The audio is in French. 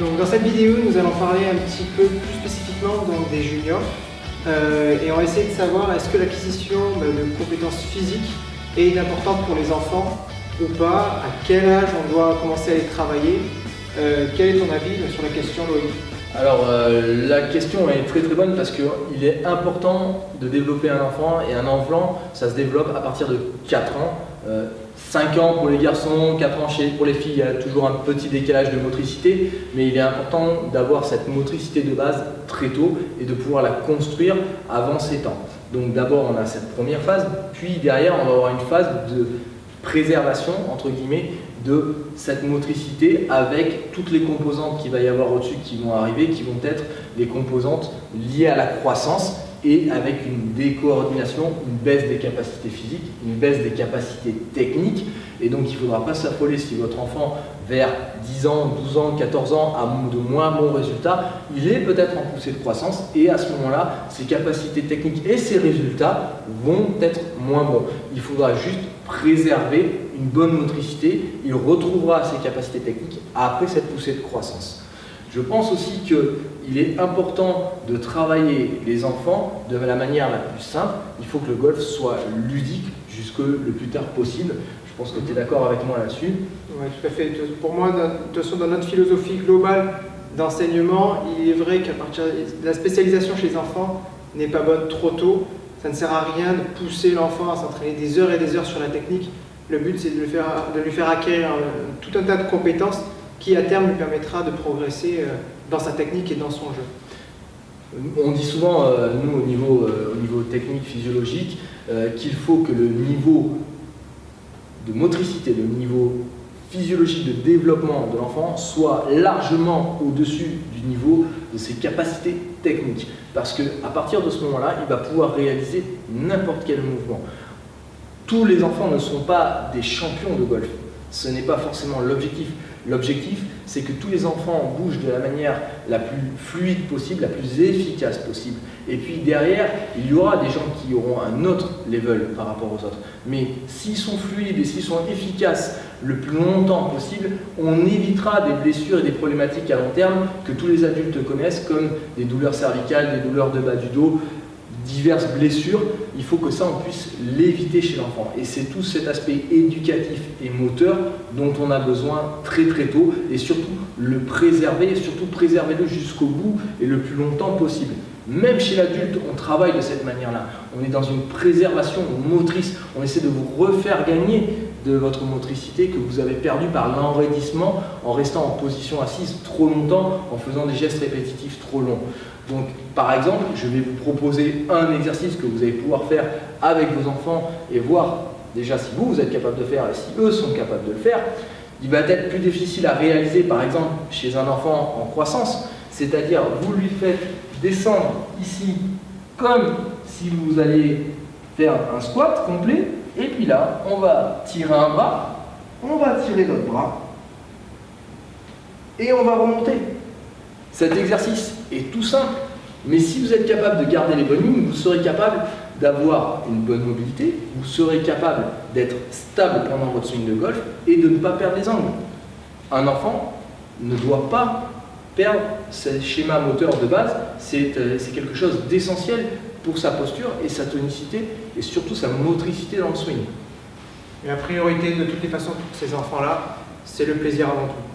Donc dans cette vidéo, nous allons parler un petit peu plus spécifiquement donc, des juniors et on va essayer de savoir est-ce que l'acquisition de compétences physiques est importante pour les enfants ou pas, à quel âge on doit commencer à les travailler. Quel est ton avis sur la question, Loïc? Alors la question est très très bonne parce qu'il est important de développer un enfant et un enfant ça se développe à partir de 4 ans. 5 ans pour les garçons, 4 ans pour les filles, il y a toujours un petit décalage de motricité, mais il est important d'avoir cette motricité de base très tôt et de pouvoir la construire avant 7 ans. Donc d'abord on a cette première phase, puis derrière on va avoir une phase de préservation entre guillemets de cette motricité avec toutes les composantes qu'il va y avoir au-dessus qui vont arriver, qui vont être les composantes liées à la croissance et avec une décoordination, une baisse des capacités physiques, une baisse des capacités techniques. Et donc il ne faudra pas s'affoler si votre enfant vers 10 ans, 12 ans, 14 ans a de moins bons résultats, il est peut-être en poussée de croissance et à ce moment-là, ses capacités techniques et ses résultats vont être moins bons. Il faudra juste préserver une bonne motricité, il retrouvera ses capacités techniques après cette poussée de croissance. Je pense aussi qu'il est important de travailler les enfants de la manière la plus simple. Il faut que le golf soit ludique jusque le plus tard possible. Je pense que tu es d'accord avec moi là-dessus. Oui, tout à fait. Pour moi, de toute façon, dans notre philosophie globale d'enseignement, il est vrai qu'à partir de la spécialisation chez les enfants n'est pas bonne trop tôt. Ça ne sert à rien de pousser l'enfant à s'entraîner des heures et des heures sur la technique. Le but, c'est de lui faire acquérir tout un tas de compétences qui, à terme, lui permettra de progresser dans sa technique et dans son jeu. On dit souvent, nous, au niveau technique, physiologique, qu'il faut que le niveau de motricité, le niveau physiologique de développement de l'enfant soit largement au-dessus du niveau de ses capacités techniques. Parce qu'à partir de ce moment-là, il va pouvoir réaliser n'importe quel mouvement. Tous les enfants ne sont pas des champions de golf. Ce n'est pas forcément l'objectif. L'objectif, c'est que tous les enfants bougent de la manière la plus fluide possible, la plus efficace possible. Et puis derrière, il y aura des gens qui auront un autre level par rapport aux autres. Mais s'ils sont fluides et s'ils sont efficaces le plus longtemps possible, on évitera des blessures et des problématiques à long terme que tous les adultes connaissent, comme des douleurs cervicales, des douleurs de bas du dos, diverses blessures. Il faut que ça, on puisse l'éviter chez l'enfant. Et c'est tout cet aspect éducatif et moteur dont on a besoin très très tôt et surtout le préserver, et surtout préserver-le jusqu'au bout et le plus longtemps possible. Même chez l'adulte, on travaille de cette manière-là. On est dans une préservation motrice. On essaie de vous refaire gagner de votre motricité que vous avez perdu par l'enraidissement en restant en position assise trop longtemps, en faisant des gestes répétitifs trop longs. Donc, par exemple, je vais vous proposer un exercice que vous allez pouvoir faire avec vos enfants et voir déjà si vous êtes capable de faire et si eux sont capables de le faire. Il va être plus difficile à réaliser, par exemple, chez un enfant en croissance, c'est-à-dire vous lui faites descendre ici comme si vous alliez faire un squat complet et puis là, on va tirer un bras, on va tirer l'autre bras et on va remonter. Cet exercice est tout simple, mais si vous êtes capable de garder les bonnes lignes, vous serez capable d'avoir une bonne mobilité, vous serez capable d'être stable pendant votre swing de golf et de ne pas perdre les angles. Un enfant ne doit pas perdre ce schéma moteur de base, c'est quelque chose d'essentiel pour sa posture et sa tonicité et surtout sa motricité dans le swing. Et la priorité de toutes les façons pour ces enfants-là, c'est le plaisir avant tout.